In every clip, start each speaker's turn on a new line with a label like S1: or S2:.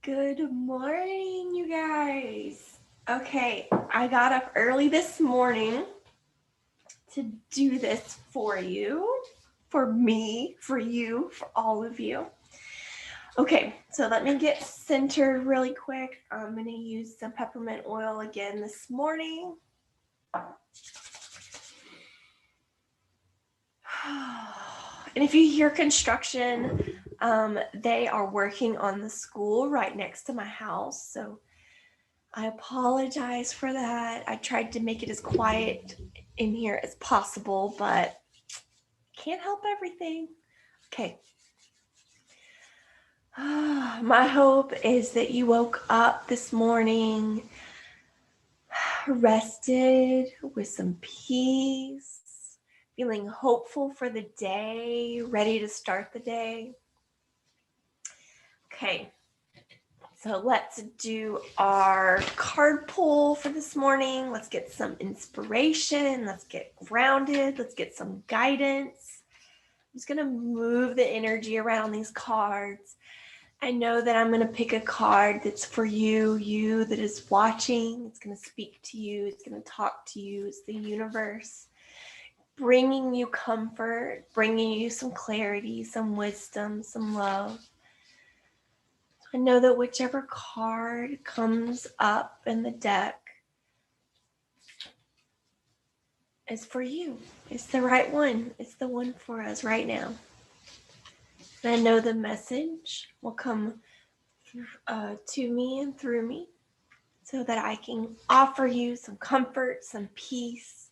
S1: Good morning, you guys. Okay, I got up early this morning to do this for you, for me, for you, for all of you. Okay, so let me get centered really quick. I'm going to use some peppermint oil again this morning. And if you hear construction, they are working on the school right next to my house. So I apologize for that. I tried to make it as quiet in here as possible, but can't help everything. Okay. My hope is that you woke up this morning rested with some peace, feeling hopeful for the day, ready to start the day. Okay, so let's do our card pull for this morning. Let's get some inspiration. Let's get grounded. Let's get some guidance. I'm just going to move the energy around these cards. I know that I'm going to pick a card that's for you that is watching. It's going to speak to you. It's going to talk to you. It's the universe bringing you comfort, bringing you some clarity, some wisdom, some love. I know that whichever card comes up in the deck is for you. It's the right one. It's the one for us right now. And I know the message will come to me and through me so that I can offer you some comfort, some peace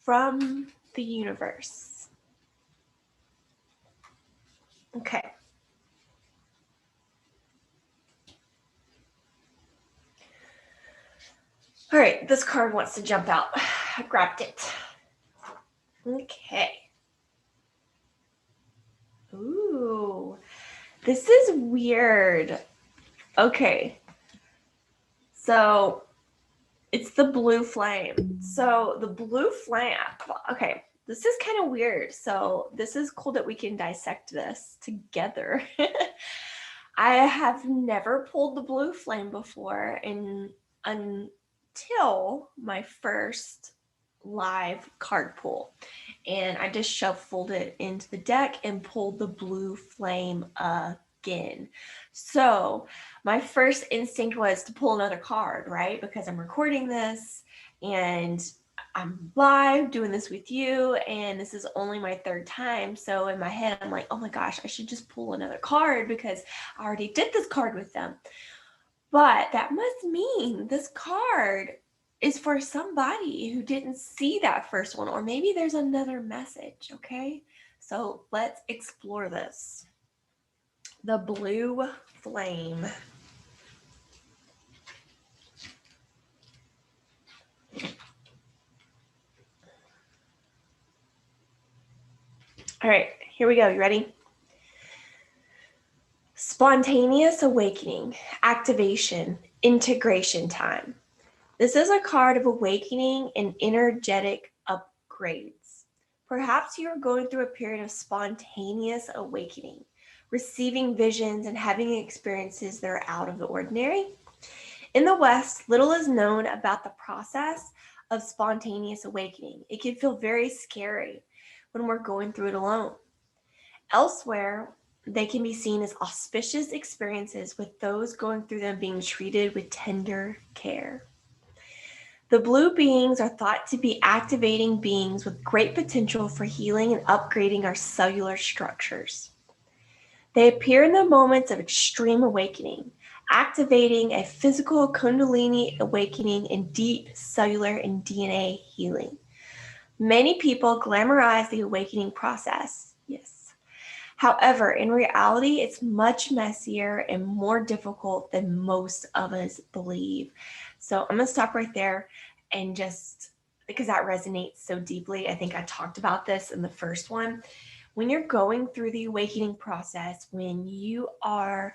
S1: from the universe. Okay. All right, this card wants to jump out. I grabbed it. Okay. Ooh, this is weird. Okay. So it's the blue flame. So the blue flame, okay, this is kind of weird. So this is cool that we can dissect this together. I have never pulled the blue flame before until my first live card pull. And I just shuffled it into the deck and pulled the blue flame again. So my first instinct was to pull another card, right? Because I'm recording this and I'm live doing this with you, and this is only my third time. So in my head, I'm like, oh my gosh, I should just pull another card because I already did this card with them. But that must mean this card is for somebody who didn't see that first one, or maybe there's another message, okay? So let's explore this. The blue flame. All right, here we go. You ready? Spontaneous awakening, activation, integration time. This is a card of awakening and energetic upgrades. Perhaps you are going through a period of spontaneous awakening, receiving visions and having experiences that are out of the ordinary. In the West, little is known about the process of spontaneous awakening. It can feel very scary when we're going through it alone. Elsewhere, they can be seen as auspicious experiences, with those going through them being treated with tender care. The blue beings are thought to be activating beings with great potential for healing and upgrading our cellular structures. They appear in the moments of extreme awakening, activating a physical kundalini awakening and deep cellular and DNA healing. Many people glamorize the awakening process. Yes. However, in reality, it's much messier and more difficult than most of us believe. So I'm going to stop right there, and just because that resonates so deeply. I think I talked about this in the first one. When you're going through the awakening process, when you are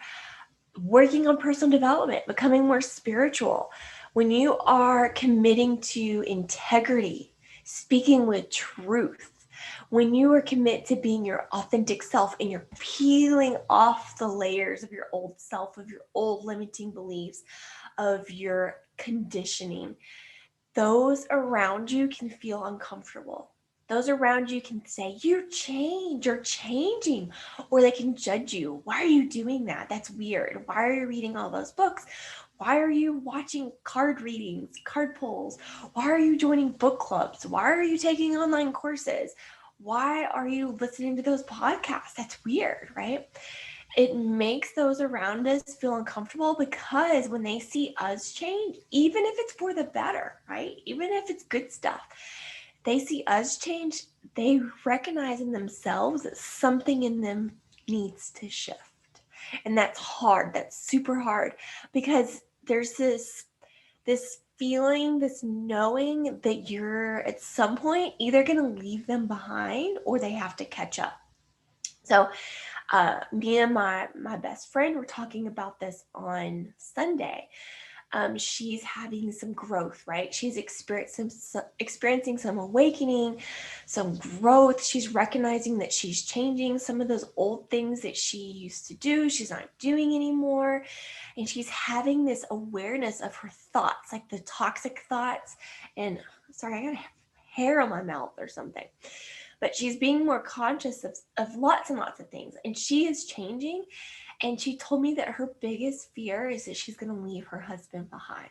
S1: working on personal development, becoming more spiritual, when you are committing to integrity, speaking with truth, When you are committed to being your authentic self and you're peeling off the layers of your old self, of your old limiting beliefs, of your conditioning, those around you can feel uncomfortable. Those around you can say, you're changing, or they can judge you. Why are you doing that? That's weird. Why are you reading all those books? Why are you watching card readings, card pulls? Why are you joining book clubs? Why are you taking online courses? Why are you listening to those podcasts? That's weird, right? It makes those around us feel uncomfortable because when they see us change, even if it's for the better, right? Even if it's good stuff, they see us change, they recognize in themselves that something in them needs to shift. And that's hard. That's super hard because there's this feeling, this knowing that you're at some point either going to leave them behind or they have to catch up. So me and my best friend were talking about this on Sunday. She's having some growth, right? She's experiencing some awakening, some growth. She's recognizing that she's changing some of those old things that she used to do. She's not doing anymore. And she's having this awareness of her thoughts, like the toxic thoughts. And sorry, I got hair on my mouth or something. But she's being more conscious of lots and lots of things. And she is changing. And she told me that her biggest fear is that she's going to leave her husband behind.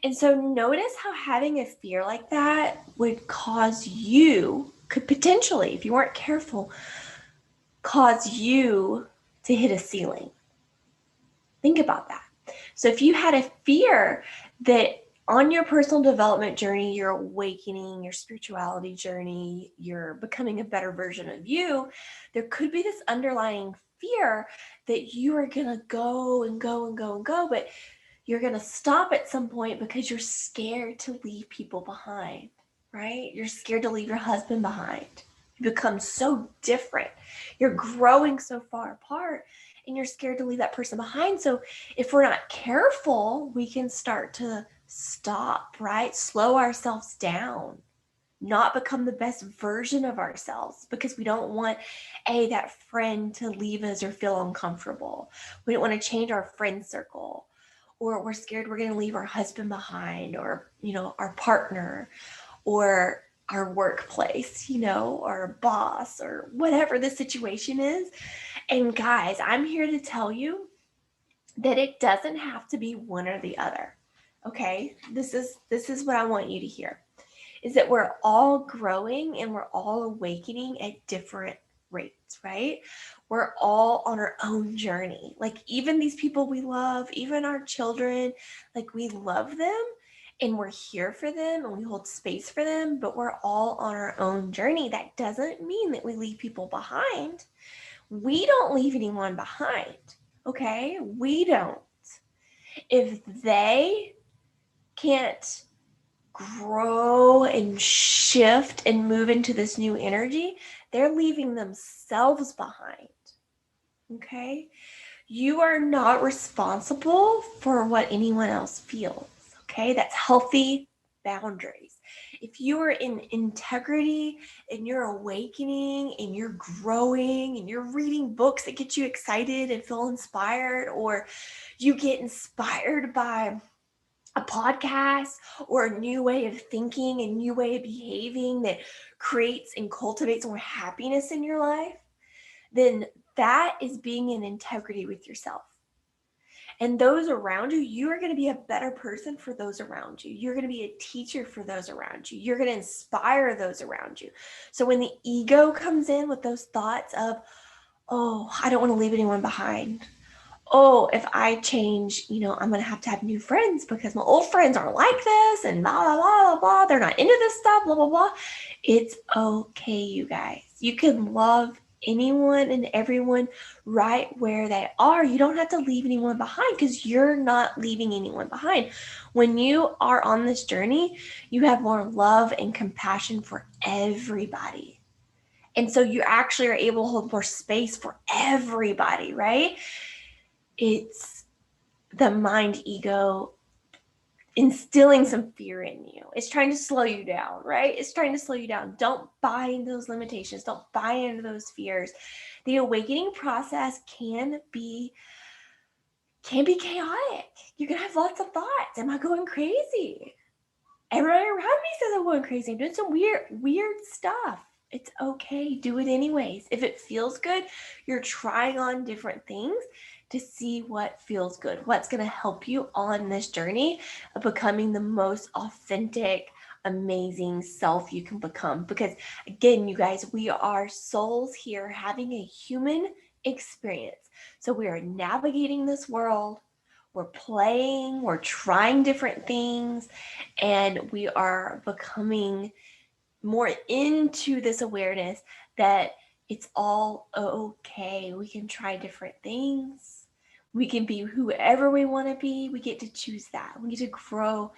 S1: And so notice how having a fear like that would could potentially, if you weren't careful, cause you to hit a ceiling. Think about that. So if you had a fear that on your personal development journey, your awakening, your spirituality journey, you're becoming a better version of you, there could be this underlying fear that you are going to go and go and go and go, but you're going to stop at some point because you're scared to leave people behind, right? You're scared to leave your husband behind. You become so different. You're growing so far apart and you're scared to leave that person behind. So if we're not careful, we can start to stop, right? Slow ourselves down, not become the best version of ourselves because we don't want that friend to leave us or feel uncomfortable. We don't want to change our friend circle, or we're scared we're going to leave our husband behind, or, our partner, or our workplace, or our boss, or whatever the situation is. And guys, I'm here to tell you that it doesn't have to be one or the other. Okay? This is what I want you to hear. Is that we're all growing and we're all awakening at different rates, right? We're all on our own journey. Like even these people we love, even our children, like we love them and we're here for them and we hold space for them, but we're all on our own journey. That doesn't mean that we leave people behind. We don't leave anyone behind, okay? We don't. If they can't grow and shift and move into this new energy, they're leaving themselves behind. Okay? You are not responsible for what anyone else feels. Okay? That's healthy boundaries. If you are in integrity and you're awakening and you're growing and you're reading books that get you excited and feel inspired, or you get inspired by a podcast or a new way of thinking, a new way of behaving that creates and cultivates more happiness in your life, then that is being in integrity with yourself. And those around you, you are going to be a better person for those around you. You're going to be a teacher for those around you. You're going to inspire those around you. So when the ego comes in with those thoughts of, oh, I don't want to leave anyone behind. Oh, if I change, I'm going to have new friends because my old friends aren't like this and blah, blah, blah, blah, blah. They're not into this stuff, blah, blah, blah. It's okay, you guys. You can love anyone and everyone right where they are. You don't have to leave anyone behind because you're not leaving anyone behind. When you are on this journey, you have more love and compassion for everybody. And so you actually are able to hold more space for everybody, right? It's the mind ego instilling some fear in you. It's trying to slow you down, right? It's trying to slow you down. Don't buy into those limitations. Don't buy into those fears. The awakening process can be chaotic. You're going to have lots of thoughts. Am I going crazy? Everybody around me says I'm going crazy. I'm doing some weird stuff. It's okay. Do it anyways. If it feels good, you're trying on different things to see what feels good, what's going to help you on this journey of becoming the most authentic, amazing self you can become. Because again, you guys, we are souls here having a human experience. So we are navigating this world. We're playing, we're trying different things, and we are becoming more into this awareness that it's all okay. We can try different things. We can be whoever we want to be. We get to choose that. We get to grow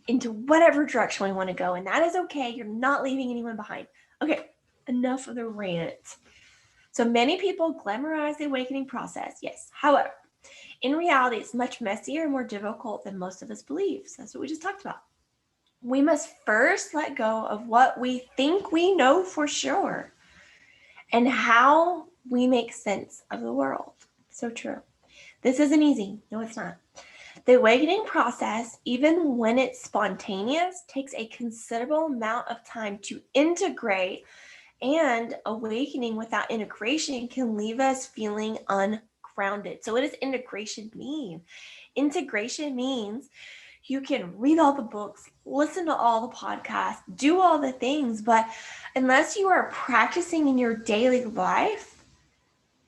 S1: into whatever direction we want to go, and that is okay. You're not leaving anyone behind. Okay, enough of the rant. So many people glamorize the awakening process, yes. However, in reality, it's much messier and more difficult than most of us believe. So that's what we just talked about. We must first let go of what we think we know for sure and how we make sense of the world. So true. This isn't easy. No, it's not. The awakening process, even when it's spontaneous, takes a considerable amount of time to integrate, and awakening without integration can leave us feeling ungrounded. So what does integration mean? Integration means you can read all the books, listen to all the podcasts, do all the things, but unless you are practicing in your daily life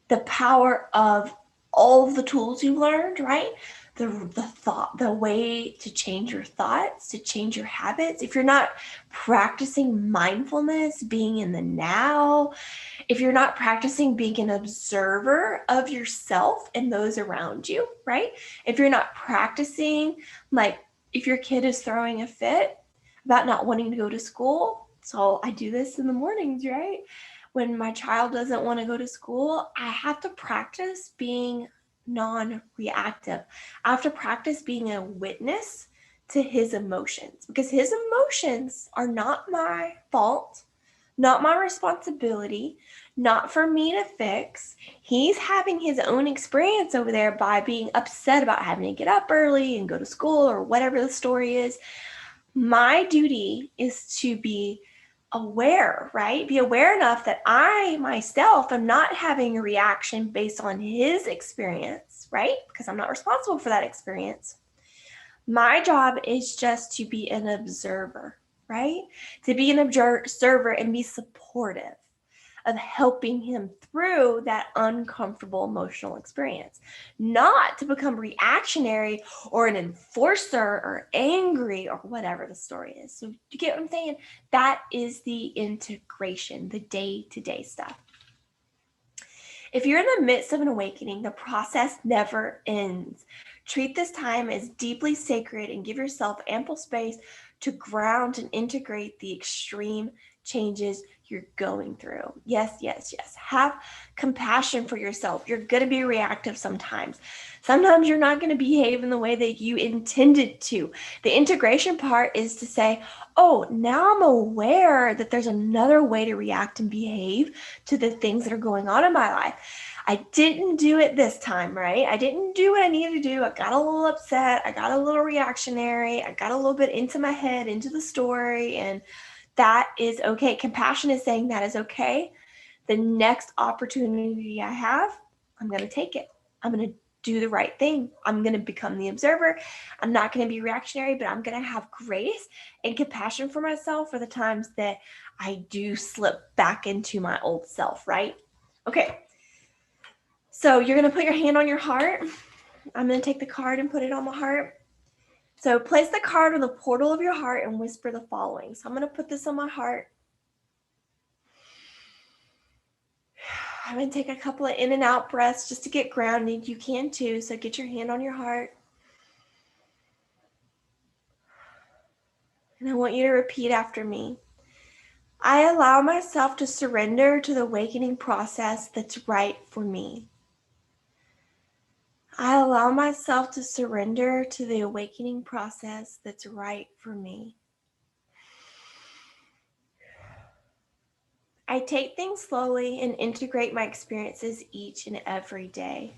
S1: the power of all of the tools you learned, right? The way to change your thoughts, to change your habits. If you're not practicing mindfulness, being in the now, if you're not practicing being an observer of yourself and those around you, right? If you're not practicing, like if your kid is throwing a fit about not wanting to go to school, so I do this in the mornings, right? When my child doesn't want to go to school, I have to practice being non-reactive. I have to practice being a witness to his emotions, because his emotions are not my fault, not my responsibility, not for me to fix. He's having his own experience over there by being upset about having to get up early and go to school or whatever the story is. My duty is to be aware, right? Be aware enough that I myself am not having a reaction based on his experience, right? Because I'm not responsible for that experience. My job is just to be an observer, right? To be an observer and be supportive of helping him through that uncomfortable emotional experience, not to become reactionary or an enforcer or angry or whatever the story is. So you get what I'm saying? That is the integration, the day-to-day stuff. If you're in the midst of an awakening, the process never ends. Treat this time as deeply sacred and give yourself ample space to ground and integrate the extreme changes you're going through. Yes, yes, yes. Have compassion for yourself. You're going to be reactive sometimes. Sometimes you're not going to behave in the way that you intended to. The integration part is to say, oh, now I'm aware that there's another way to react and behave to the things that are going on in my life. I didn't do it this time, right? I didn't do what I needed to do. I got a little upset. I got a little reactionary. I got a little bit into my head, into the story, and that is okay. Compassion is saying that is okay. The next opportunity I have, I'm going to take it. I'm going to do the right thing. I'm going to become the observer. I'm not going to be reactionary, but I'm going to have grace and compassion for myself for the times that I do slip back into my old self, right? Okay. So you're going to put your hand on your heart. I'm going to take the card and put it on the heart. So place the card on the portal of your heart and whisper the following. So I'm going to put this on my heart. I'm going to take a couple of in and out breaths just to get grounded. You can too, so get your hand on your heart. And I want you to repeat after me. I allow myself to surrender to the awakening process that's right for me. I allow myself to surrender to the awakening process that's right for me. I take things slowly and integrate my experiences each and every day.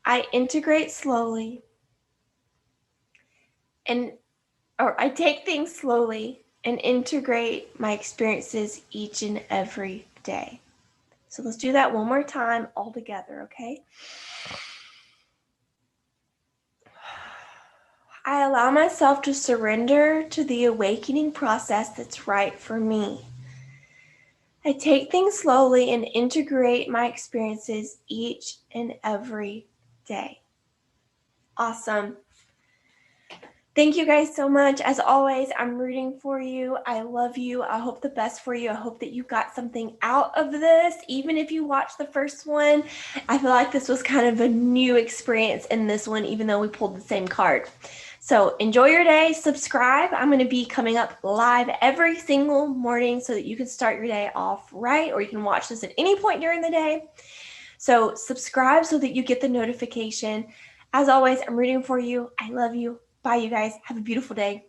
S1: I integrate slowly I take things slowly and integrate my experiences each and every day. So let's do that one more time all together, okay? I allow myself to surrender to the awakening process that's right for me. I take things slowly and integrate my experiences each and every day. Awesome. Thank you guys so much. As always, I'm rooting for you. I love you. I hope the best for you. I hope that you got something out of this. Even if you watched the first one, I feel like this was kind of a new experience in this one, even though we pulled the same card. So enjoy your day. Subscribe. I'm going to be coming up live every single morning so that you can start your day off right, or you can watch this at any point during the day. So subscribe so that you get the notification. As always, I'm rooting for you. I love you. Bye, you guys. Have a beautiful day.